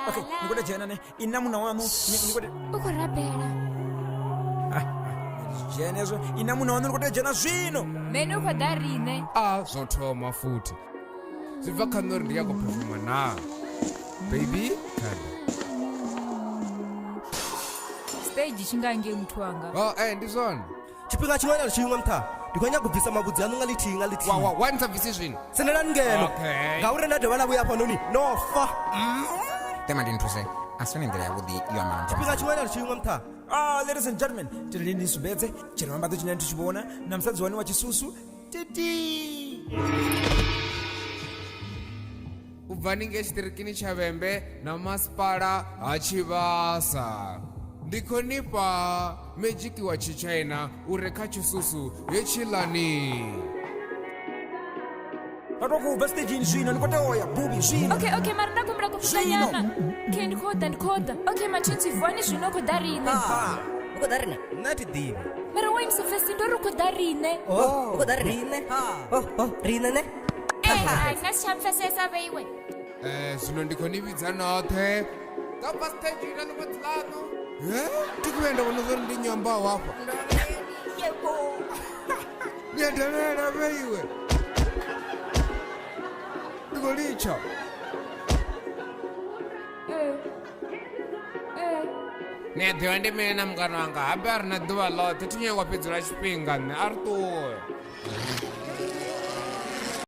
Okay, nikode jena ne inamuna wanu nikode uko rabela jenezo inamuna wanu nikode jena zvino mene uko darine zvothoma futhi zibva kanori ndiyakupefuma na baby kana stage chingange muthu wanga ndizvona chipinga chimwana chimwe mtha ndikonya kubvisa mabudzi anu ngalithinga lithinga wanisabvisi zvino senelani ngeno ngauri ndade vana vuya panoni nofa temandinthuse asifane ndlela yavudi iwamana chipinga chimwana chimwe mtha ladies and gentlemen tirili ndisubedze chero mambadzo chinani tichibona na musadzi wani wa chisusu titi ubva ninge chitirikini chavembe namasipala hachivasa ndikonipa mejiki wa chichina ureka chisusu yechilani patokubva stejini zvino nikoteoya bubi zvino okay mara ndakumbira kupfanyana ke ndikoda okay machinzi vwani zvino uko darine uko darine nati divi mara waimsofesi ndori uko darine uko darine rine ne ngasichamfesesa veiwe zvino ndikonividza nothe ndabva stejini anomatilano tikuenda vanozori ndinyambawo apa nyendelera veiwe ndikolicha nedhiwa ndimene na mukana wanga habe ari na dhuva lote tinyengwapedzera chipinga ne ari tuwe